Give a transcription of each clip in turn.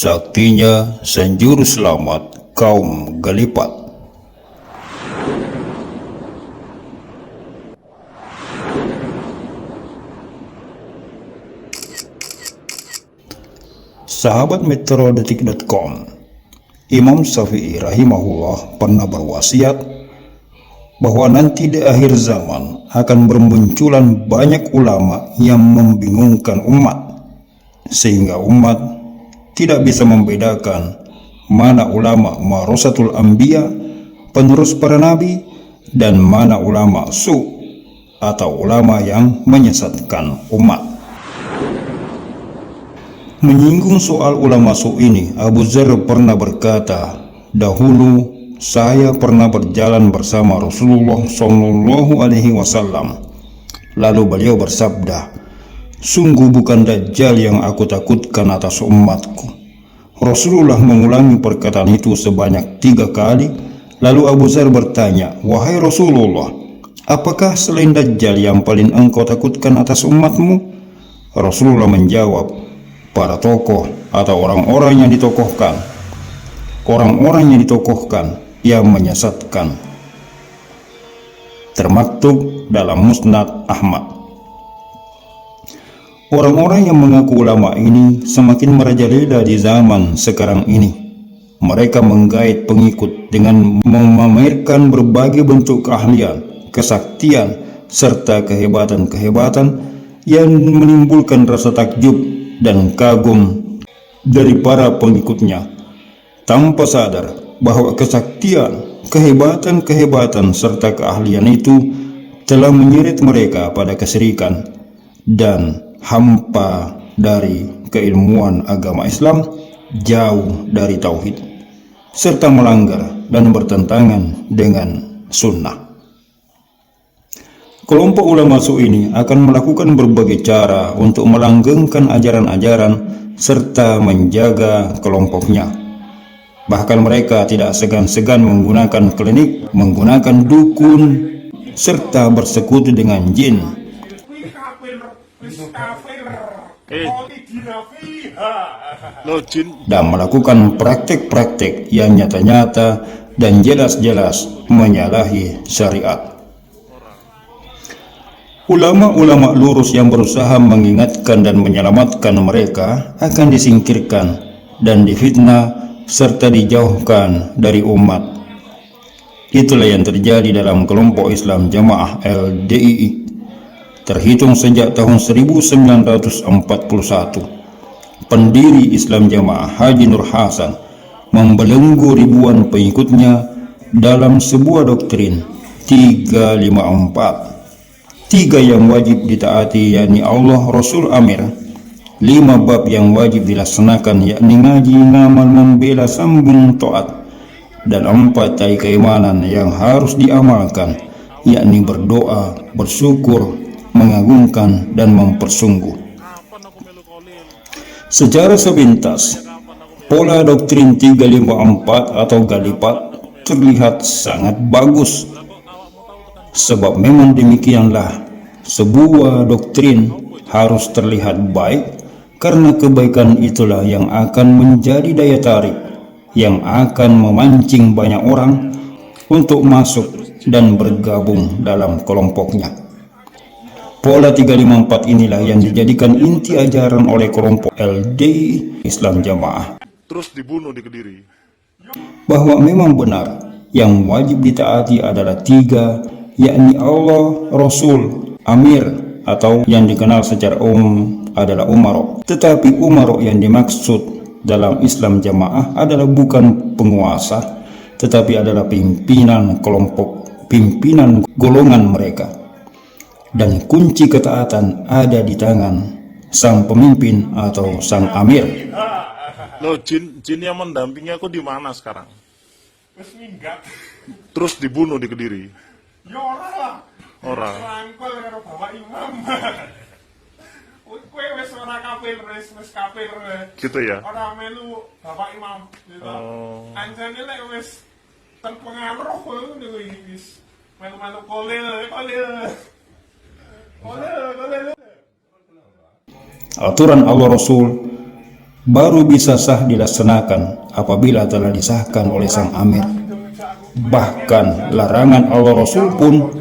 saktinya senjuru selamat kaum Galipat. Sahabat meterodetik.com, Imam Syafi'i rahimahullah pernah berwasiat bahwa nanti di akhir zaman akan bermunculan banyak ulama yang membingungkan umat, sehingga umat tidak bisa membedakan mana ulama marasatul anbiya, penerus para nabi, dan mana ulama su atau ulama yang menyesatkan umat. Menyinggung soal ulama su ini, Abu Dzar pernah berkata, "Dahulu saya pernah berjalan bersama Rasulullah Shallallahu Alaihi Wasallam. Lalu beliau bersabda, sungguh bukan Dajjal yang aku takutkan atas umatku." Rasulullah mengulangi perkataan itu sebanyak 3 kali. Lalu Abu Dzar bertanya, "Wahai Rasulullah, apakah selain Dajjal yang paling engkau takutkan atas umatmu?" Rasulullah menjawab, para tokoh atau orang-orang yang ditokohkan, yang menyesatkan. Termaktub dalam Musnad Ahmad. Orang-orang yang mengaku ulama ini semakin merajalela di zaman sekarang ini. Mereka menggait pengikut dengan memamerkan berbagai bentuk keahlian, kesaktian, serta kehebatan-kehebatan yang menimbulkan rasa takjub dan kagum dari para pengikutnya, tanpa sadar bahwa kesaktian, kehebatan serta keahlian itu telah menyeret mereka pada kesyirikan dan hampa dari keilmuan agama Islam, jauh dari tauhid, serta melanggar dan bertentangan dengan sunnah. Kelompok ulama su ini akan melakukan berbagai cara untuk melanggengkan ajaran-ajaran serta menjaga kelompoknya. Bahkan mereka tidak segan-segan menggunakan klinik, menggunakan dukun, serta bersekutu dengan jin dan melakukan praktek-praktek yang nyata-nyata dan jelas-jelas menyalahi syariat. Ulama-ulama lurus yang berusaha mengingatkan dan menyelamatkan mereka akan disingkirkan dan difitnah serta dijauhkan dari umat. Itulah yang terjadi dalam kelompok Islam Jamaah LDII. Terhitung sejak tahun 1941, pendiri Islam Jamaah Haji Nur Hasan membelenggu ribuan pengikutnya dalam sebuah doktrin 354. 3 yang wajib ditaati, yakni Allah, Rasul, Amir. 5 bab yang wajib dilaksanakan, yakni ngaji, ngamal, membela, sambung, taat. Dan 4 tai keimanan yang harus diamalkan, yakni berdoa, bersyukur, mengagungkan, dan mempersungguh. Secara sepintas, pola doktrin 354 atau Galipat terlihat sangat bagus. Sebab memang demikianlah, sebuah doktrin harus terlihat baik, karena kebaikan itulah yang akan menjadi daya tarik yang akan memancing banyak orang untuk masuk dan bergabung dalam kelompoknya. Pola 354 inilah yang dijadikan inti ajaran oleh kelompok LDI Islam Jamaah. Terus dibunuh di Kediri. Bahwa memang benar yang wajib ditaati adalah 3, yakni Allah, Rasul, Amir, atau yang dikenal secara umum adalah Umaro. Tetapi Umaro yang dimaksud dalam Islam Jamaah adalah bukan penguasa, tetapi adalah pimpinan kelompok, pimpinan golongan mereka. Dan kunci ketaatan ada di tangan sang pemimpin atau sang Amir. Loh, jin yang mendampingi aku di mana sekarang? Terus dibunuh di Kediri. Ya ora lah. Ora. Rangkul karo Bapak Imam. Kowe wis ora kafir, wis kafir. Gitu ya. Ora melu Bapak Imam gitu. Anjane lek wis terpengaruh ngono iki wis melu-melu kolil. Aturan Allah Rasul baru bisa sah dilaksanakan apabila telah disahkan oleh sang amir. Bahkan larangan Allah Rasul pun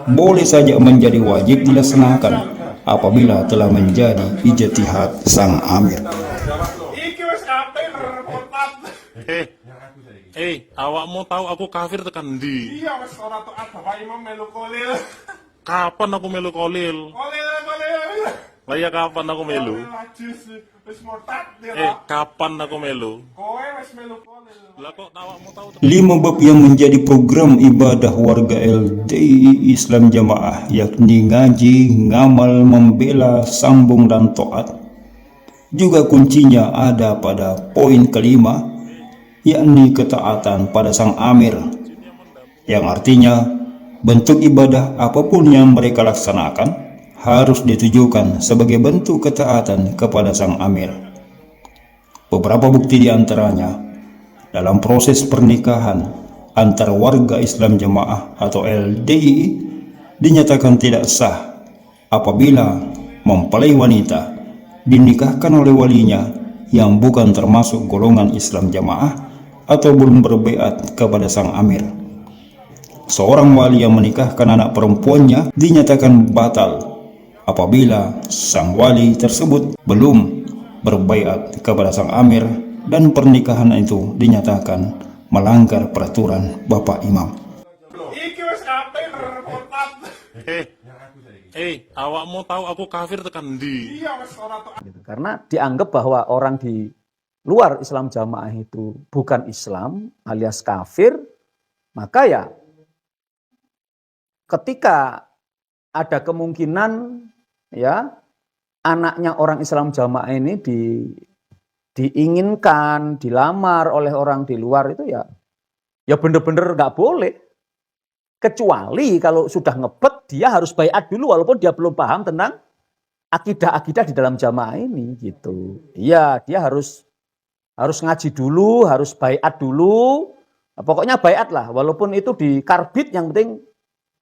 boleh saja menjadi wajib dilaksanakan apabila telah menjadi ijtihad sang amir. Iki wis kafir murtad. Awakmu tahu aku kafir tekan ndi? Iya wis ora taat Bapak Imam melu kolil. Kapan aku melu kolil? Kolil. Lah ya kapan aku melu? Wis murtad dia. Kapan aku melu? Kowe wis melu kolil. Lah kok awakmu tahu 5 bab yang menjadi program ibadah warga LDII Islam Jamaah, yakni ngaji, ngamal, membela, sambung, dan taat. Juga kuncinya ada pada poin kelima, yakni ketaatan pada sang amir, yang artinya bentuk ibadah apapun yang mereka laksanakan harus ditujukan sebagai bentuk ketaatan kepada sang amir. Beberapa bukti diantaranya dalam proses pernikahan antara warga Islam Jamaah atau LDII dinyatakan tidak sah apabila mempelai wanita dinikahkan oleh walinya yang bukan termasuk golongan Islam Jamaah atau belum berbaiat kepada sang amir. Seorang wali yang menikahkan anak perempuannya dinyatakan batal apabila sang wali tersebut belum berbaiat kepada sang amir dan pernikahan itu dinyatakan melanggar peraturan Bapak Imam. Iki wis kafir murtad. Awakmu tahu aku kafir tekan ndi? Iya wis ora taat. Karena dianggap bahwa orang di luar Islam Jamaah itu bukan Islam alias kafir, maka ya ketika ada kemungkinan ya anaknya orang Islam Jamaah ini diinginkan, dilamar oleh orang di luar itu ya bener-bener nggak boleh. Kecuali kalau sudah ngebet dia harus baiat dulu walaupun dia belum paham tentang akidah-akidah di dalam jamaah ini gitu. Iya, dia harus ngaji dulu, harus baiat dulu. Nah, pokoknya baiat lah, walaupun itu di karbit yang penting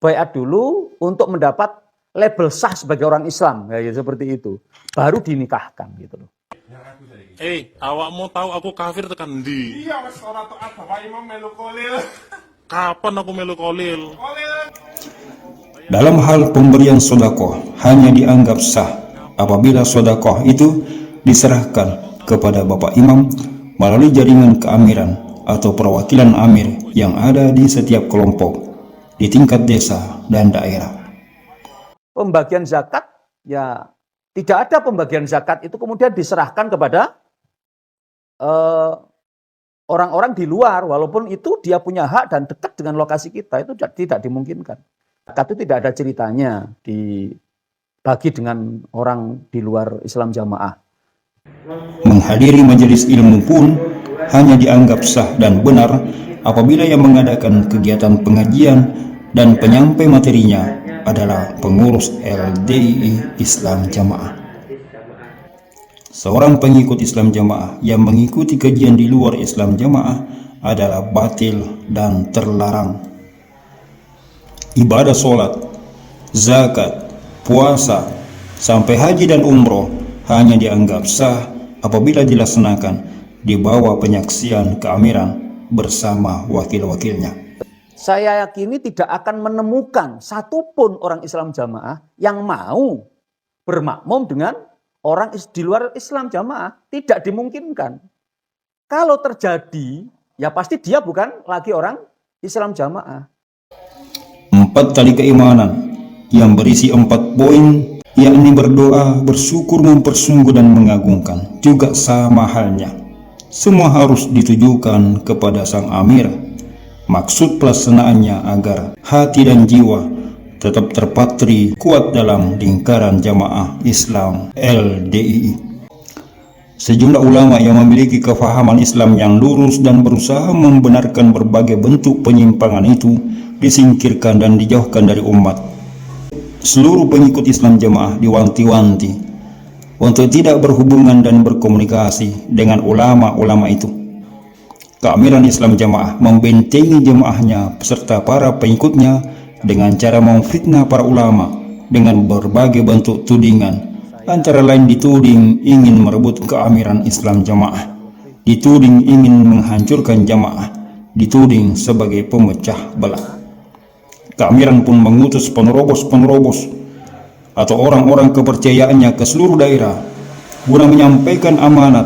baiat dulu untuk mendapat label sah sebagai orang Islam, ya seperti itu. Baru dinikahkan gitu loh. Awakmu tahu aku kafir tekan ndi? Iya wis ora taat Bapak Imam melu kolil. Kapan aku melu kolil? Dalam hal pemberian sodakoh hanya dianggap sah apabila sodakoh itu diserahkan kepada Bapak Imam melalui jaringan keamiran atau perwakilan amir yang ada di setiap kelompok di tingkat desa dan daerah. Pembagian zakat ya tidak ada pembagian zakat itu kemudian diserahkan kepada orang-orang di luar, walaupun itu dia punya hak dan dekat dengan lokasi kita, itu tidak dimungkinkan. Zakat itu tidak ada ceritanya dibagi dengan orang di luar Islam Jamaah. Menghadiri majelis ilmu pun hanya dianggap sah dan benar apabila yang mengadakan kegiatan pengajian dan penyampai materinya adalah pengurus LDII Islam Jamaah. Seorang pengikut Islam Jamaah yang mengikuti kajian di luar Islam Jamaah adalah batil dan terlarang. Ibadah sholat, zakat, puasa, sampai haji dan umroh hanya dianggap sah apabila dilaksanakan di bawah penyaksian keamiran bersama wakil-wakilnya. Saya yakini tidak akan menemukan satupun orang Islam Jamaah yang mau bermakmum dengan orang di luar Islam Jamaah. Tidak dimungkinkan. Kalau terjadi, ya pasti dia bukan lagi orang Islam Jamaah. 4 tali keimanan yang berisi 4 poin, yakni berdoa, bersyukur, mempersungguh, dan mengagungkan, juga sama halnya. Semua harus ditujukan kepada sang amir. Maksud pelaksanaannya agar hati dan jiwa tetap terpatri kuat dalam lingkaran jamaah Islam LDII. Sejumlah ulama yang memiliki kefahaman Islam yang lurus dan berusaha membenarkan berbagai bentuk penyimpangan itu disingkirkan dan dijauhkan dari umat. Seluruh pengikut Islam Jamaah diwanti-wanti untuk tidak berhubungan dan berkomunikasi dengan ulama-ulama itu. Keamiran Islam Jamaah membentengi jemaahnya beserta para pengikutnya dengan cara memfitnah para ulama dengan berbagai bentuk tudingan antara lain dituding ingin merebut keamiran Islam Jamaah, dituding ingin menghancurkan Jamaah, dituding sebagai pemecah belah. Keamiran pun mengutus penerobos-penerobos atau orang-orang kepercayaannya ke seluruh daerah guna menyampaikan amanat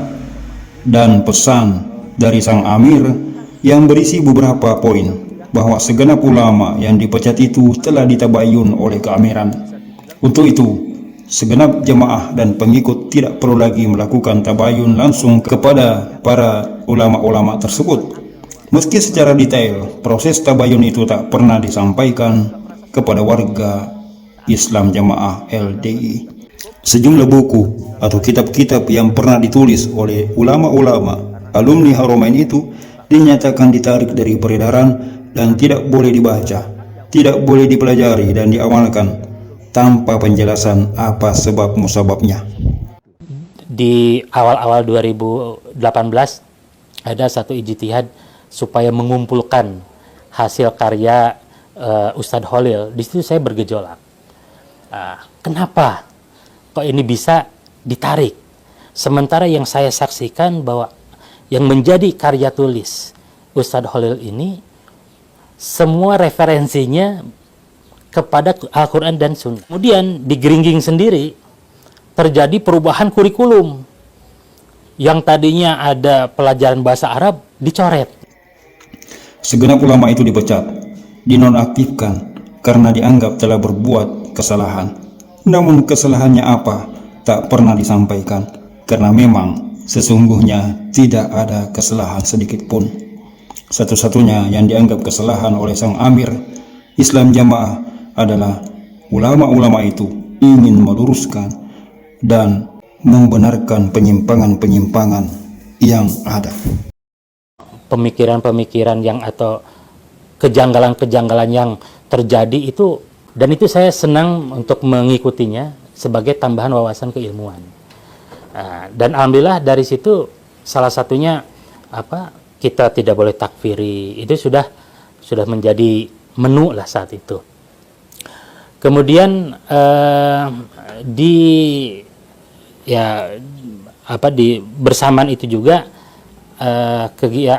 dan pesan dari sang amir yang berisi beberapa poin bahwa segenap ulama yang dipecat itu telah ditabayun oleh keamiran. Untuk itu, segenap jemaah dan pengikut tidak perlu lagi melakukan tabayun langsung kepada para ulama-ulama tersebut. Meski secara detail proses tabayun itu tak pernah disampaikan kepada warga Islam Jamaah LDI. Sejumlah buku atau kitab-kitab yang pernah ditulis oleh ulama-ulama alumni Haramain itu dinyatakan ditarik dari peredaran dan tidak boleh dibaca, tidak boleh dipelajari dan diamalkan tanpa penjelasan apa sebab musababnya. Di awal-awal 2018 ada satu ijtihad supaya mengumpulkan hasil karya Ustadz Khalil. Di situ saya bergejolak. Kenapa kok ini bisa ditarik? Sementara yang saya saksikan bahwa yang menjadi karya tulis Ustadz Khalil ini semua referensinya kepada Al-Quran dan Sunnah. Kemudian di Geringging sendiri terjadi perubahan kurikulum. Yang tadinya ada pelajaran bahasa Arab dicoret. Segenap ulama itu dipecat, dinonaktifkan karena dianggap telah berbuat kesalahan. Namun kesalahannya apa tak pernah disampaikan, karena memang sesungguhnya tidak ada kesalahan sedikit pun. Satu-satunya yang dianggap kesalahan oleh sang amir Islam Jamaah adalah ulama-ulama itu ingin meluruskan dan membenarkan penyimpangan-penyimpangan yang ada. Pemikiran-pemikiran yang atau kejanggalan-kejanggalan yang terjadi itu, dan itu saya senang untuk mengikutinya sebagai tambahan wawasan keilmuan. Dan alhamdulillah dari situ salah satunya kita tidak boleh takfiri, itu sudah menjadi menu lah saat itu. Kemudian bersamaan itu juga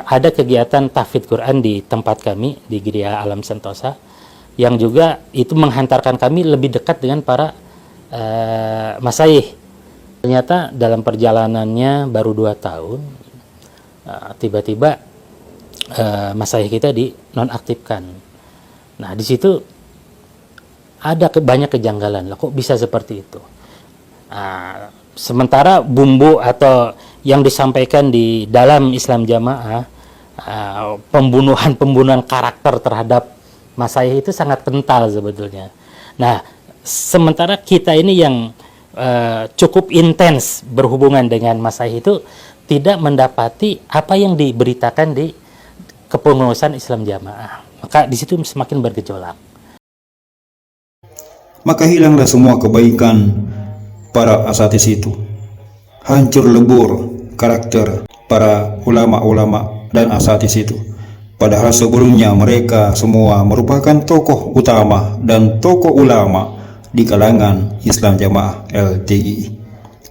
ada kegiatan tahfidz Quran di tempat kami di Gereja Alam Sentosa, yang juga itu menghantarkan kami lebih dekat dengan para masyayikh. Ternyata dalam perjalanannya baru 2 tahun tiba-tiba masyayikh kita dinonaktifkan. Nah di situ ada banyak kejanggalan lah, kok bisa seperti itu. Sementara bumbu atau yang disampaikan di dalam Islam Jamaah, pembunuhan karakter terhadap masyayikh itu sangat kental sebetulnya. Nah, sementara kita ini yang cukup intens berhubungan dengan masyayikh itu tidak mendapati apa yang diberitakan di kepengurusan Islam Jamaah. Maka di situ semakin bergejolak. Maka hilanglah semua kebaikan para asatis itu. Hancur lebur karakter para ulama-ulama dan asatis itu. Padahal sebelumnya mereka semua merupakan tokoh utama dan tokoh ulama di kalangan Islam Jamaah LDI.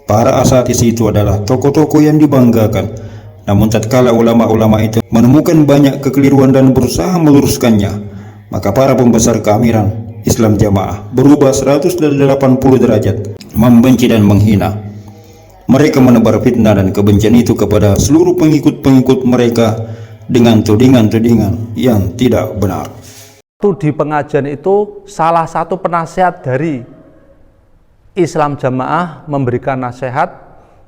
Para asatis itu adalah tokoh-tokoh yang dibanggakan. Namun tatkala ulama-ulama itu menemukan banyak kekeliruan dan berusaha meluruskannya, maka para pembesar keamiran Islam Jamaah berubah 180 derajat, membenci dan menghina. Mereka menebar fitnah dan kebencian itu kepada seluruh pengikut-pengikut mereka dengan tudingan-tudingan yang tidak benar. Di pengajian itu salah satu penasihat dari Islam Jamaah memberikan nasihat.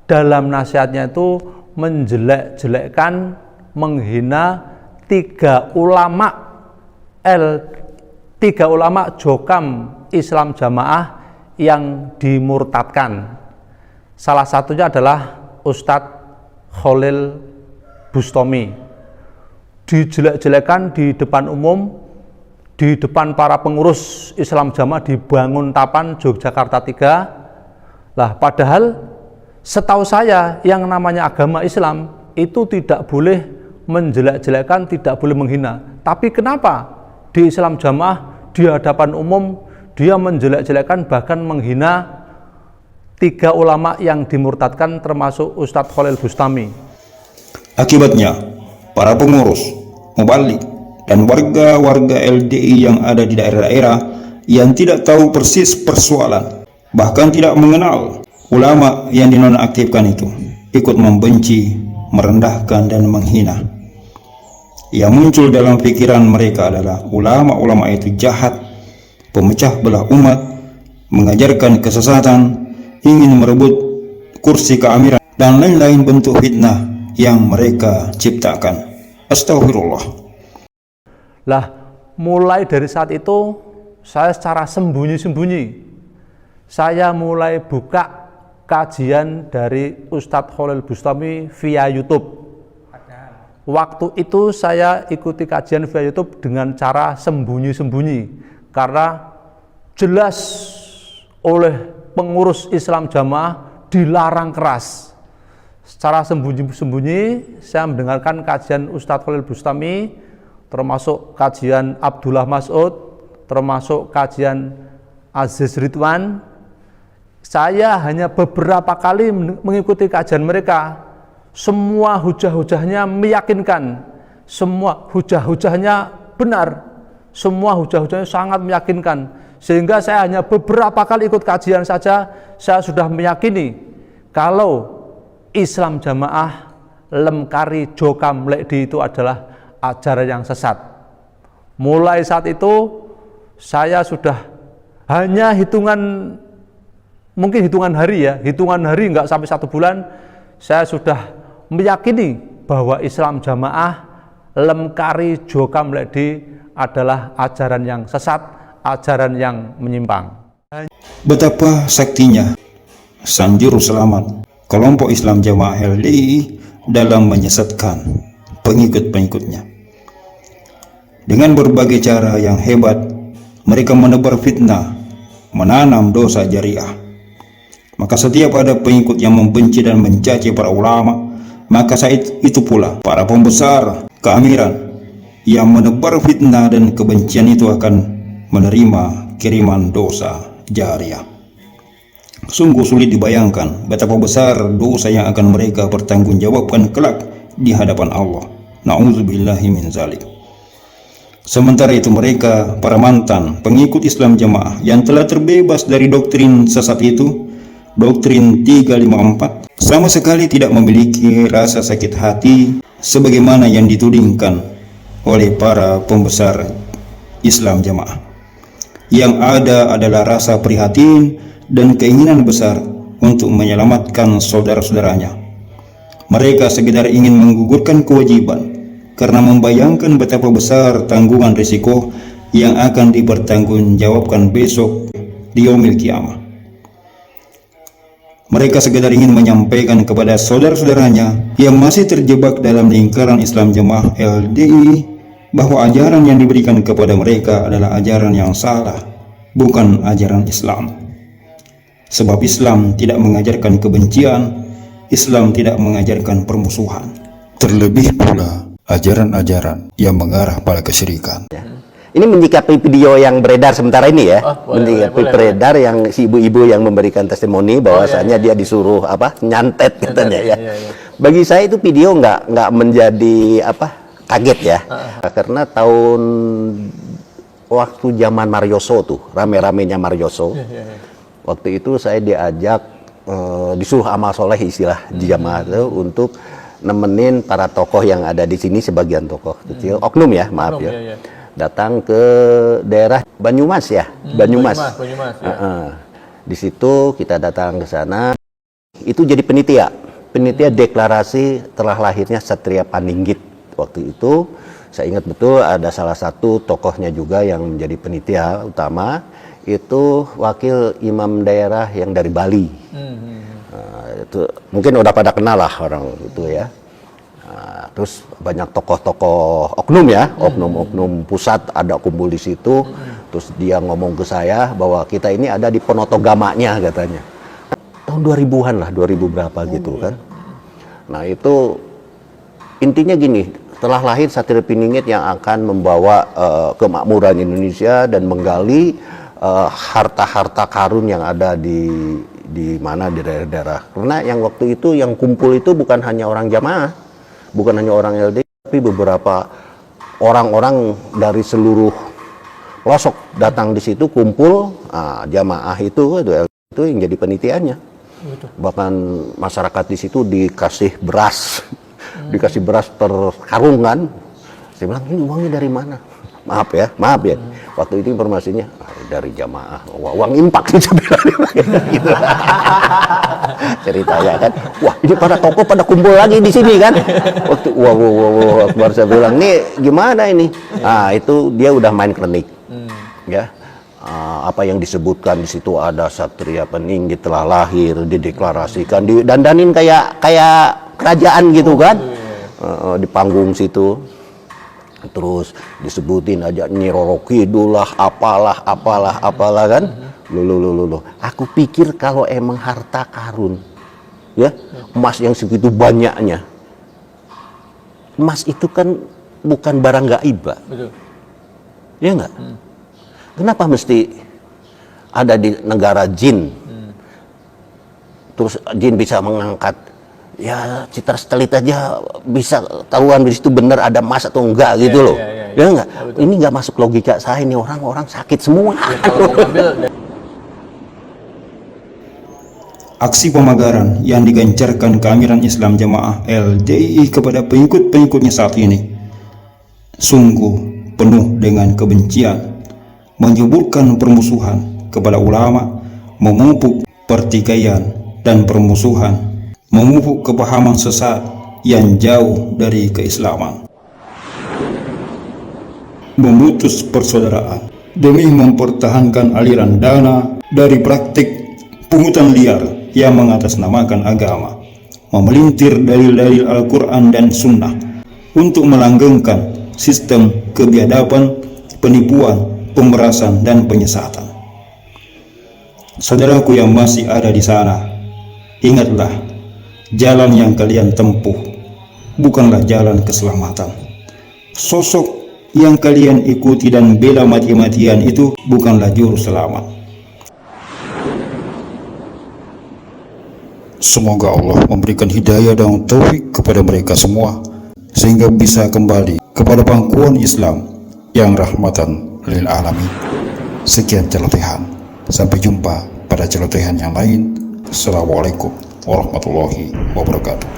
Dalam nasihatnya itu menjelek-jelekkan, menghina tiga ulama Jokam Islam Jamaah yang dimurtadkan. Salah satunya adalah Ustadz Khalil Bustami. Dijelek-jelekan di depan umum, di depan para pengurus Islam Jamaah di Banguntapan, Yogyakarta 3. Lah, padahal setahu saya yang namanya agama Islam itu tidak boleh menjelek-jelekan, tidak boleh menghina. Tapi kenapa di Islam Jamaah di hadapan umum dia menjelek-jelekan, bahkan menghina 3 ulama yang dimurtadkan termasuk Ustadz Khalil Bustami. Akibatnya, para pengurus, mubalik, dan warga-warga LDI yang ada di daerah-daerah yang tidak tahu persis persoalan, bahkan tidak mengenal ulama yang dinonaktifkan itu, ikut membenci, merendahkan, dan menghina. Yang muncul dalam pikiran mereka adalah ulama-ulama itu jahat, pemecah belah umat, mengajarkan kesesatan, ingin merebut kursi keamiran, dan lain-lain bentuk fitnah yang mereka ciptakan. Astagfirullah. Lah, mulai dari saat itu saya secara sembunyi-sembunyi saya mulai buka kajian dari Ustadz Khalil Bustami via YouTube. Waktu itu saya ikuti kajian via YouTube dengan cara sembunyi-sembunyi karena jelas oleh pengurus Islam Jamaah dilarang keras. Secara sembunyi-sembunyi saya mendengarkan kajian Ustadz Khalil Bustami, termasuk kajian Abdullah Mas'ud, termasuk kajian Aziz Ridwan. Saya hanya beberapa kali mengikuti kajian mereka. Semua hujah-hujahnya meyakinkan, semua hujah-hujahnya benar, semua hujah-hujahnya sangat meyakinkan. Sehingga saya hanya beberapa kali ikut kajian saja, saya sudah meyakini kalau Islam Jamaah Lemkari Jokam Lekdi itu adalah ajaran yang sesat. Mulai saat itu saya sudah hanya mungkin hitungan hari nggak sampai 1 bulan, saya sudah meyakini bahwa Islam Jamaah Lemkari Jokam Lekdi adalah ajaran yang sesat, ajaran yang menyimpang. Betapa saktinya sang juru selamat kelompok Islam Jamaah LDI dalam menyesatkan pengikut-pengikutnya. Dengan berbagai cara yang hebat, mereka menebar fitnah, menanam dosa jariah. Maka setiap ada pengikut yang membenci dan mencaci para ulama, maka saat itu pula para pembesar keamiran yang menebar fitnah dan kebencian itu akan menerima kiriman dosa jariah. Sungguh sulit dibayangkan betapa besar dosa yang akan mereka pertanggungjawabkan kelak di hadapan Allah. Na'udzubillahi min zalik. Sementara itu mereka, para mantan pengikut Islam Jamaah yang telah terbebas dari doktrin sesat itu, doktrin 354, sama sekali tidak memiliki rasa sakit hati sebagaimana yang ditudingkan oleh para pembesar Islam Jamaah. Yang ada adalah rasa prihatin dan keinginan besar untuk menyelamatkan saudara-saudaranya. Mereka sekedar ingin menggugurkan kewajiban karena membayangkan betapa besar tanggungan risiko yang akan dipertanggungjawabkan besok di yaumil kiamah. Mereka sekedar ingin menyampaikan kepada saudara-saudaranya yang masih terjebak dalam lingkaran Islam Jamaah LDI bahwa ajaran yang diberikan kepada mereka adalah ajaran yang salah, bukan ajaran Islam. Sebab Islam tidak mengajarkan kebencian, Islam tidak mengajarkan permusuhan. Terlebih pula ajaran-ajaran yang mengarah pada kesyirikan. Ini menyikapi video yang beredar sementara ini ya, beredar yang si ibu-ibu yang memberikan testimoni bahwasanya dia disuruh nyantet katanya ya. Bagi saya itu video nggak menjadi kaget ya, karena waktu zaman Marioso tuh rame-ramenya Marioso, waktu itu saya diajak disuruh amal soleh istilah di jamaah itu untuk nemenin para tokoh yang ada di sini, sebagian tokoh kecil, oknum ya, maaf ya. Datang ke daerah Banyumas ya, Banyumas ya. Di situ kita datang ke sana, itu jadi penitia deklarasi telah lahirnya Satria Paninggit. Waktu itu saya ingat betul ada salah satu tokohnya juga yang menjadi penitia utama, itu wakil imam daerah yang dari Bali. Itu mungkin udah pada kenal lah orang itu ya. Terus banyak tokoh-tokoh oknum ya, oknum-oknum pusat ada kumpul di situ. Terus dia ngomong ke saya bahwa kita ini ada di Ponotogamanya katanya. Tahun 2000-an lah, 2000 berapa gitu kan. Nah itu intinya gini, telah lahir Satria Paninggit yang akan membawa kemakmuran Indonesia dan menggali harta-harta karun yang ada di di mana di daerah-daerah. Karena yang waktu itu yang kumpul itu bukan hanya orang jamaah, bukan hanya orang LDI, tapi beberapa orang-orang dari seluruh pelosok datang di situ kumpul. Jamaah itu yang jadi penitiannya. Bahkan masyarakat di situ dikasih beras, dikasih beras per karung kan. Saya bilang, ini uangnya dari mana? Maaf ya. Waktu itu informasinya dari jamaah, uang impak sih sebenarnya. Gitu. Ceritanya kan, wah ini pada toko pada kumpul lagi di sini kan. Waktu wah, Akbar, saya bilang, nih gimana ini? Itu dia udah main klinik, ya. Apa yang disebutkan di situ ada Satria Peninggi telah lahir, dideklarasikan, didandanin kayak kerajaan gitu kan, di panggung situ. Terus disebutin aja Nyi Roro Kidul lah, apalah kan. Loh. Aku pikir kalau emang harta karun, ya, emas yang segitu banyaknya. Emas itu kan bukan barang gaib, Pak. Betul. Ya enggak? Kenapa mesti ada di negara jin? Terus jin bisa mengangkat, ya Citra Stelit aja bisa tahuan di situ benar ada emas atau enggak gitu loh. Ya enggak? Ini enggak masuk logika saya, ini orang-orang sakit semua. Aksi pemagaran yang digencarkan keamiran Islam Jamaah LDII kepada pengikut-pengikutnya saat ini sungguh penuh dengan kebencian, menyuburkan permusuhan kepada ulama, memupuk pertikaian dan permusuhan, memupuk kepahaman sesat yang jauh dari keislaman, memutus persaudaraan demi mempertahankan aliran dana dari praktik pungutan liar yang mengatasnamakan agama, memelintir dalil-dalil Al-Quran dan Sunnah untuk melanggengkan sistem kebiadaban, penipuan, pemerasan, dan penyesatan. Saudaraku yang masih ada di sana, ingatlah, jalan yang kalian tempuh bukanlah jalan keselamatan. Sosok yang kalian ikuti dan bela mati-matian itu bukanlah juru selamat. Semoga Allah memberikan hidayah dan taufik kepada mereka semua sehingga bisa kembali kepada pangkuan Islam yang rahmatan lil alamin. Sekian celotehan, sampai jumpa pada celotehan yang lain. Assalamualaikum warahmatullahi wabarakatuh.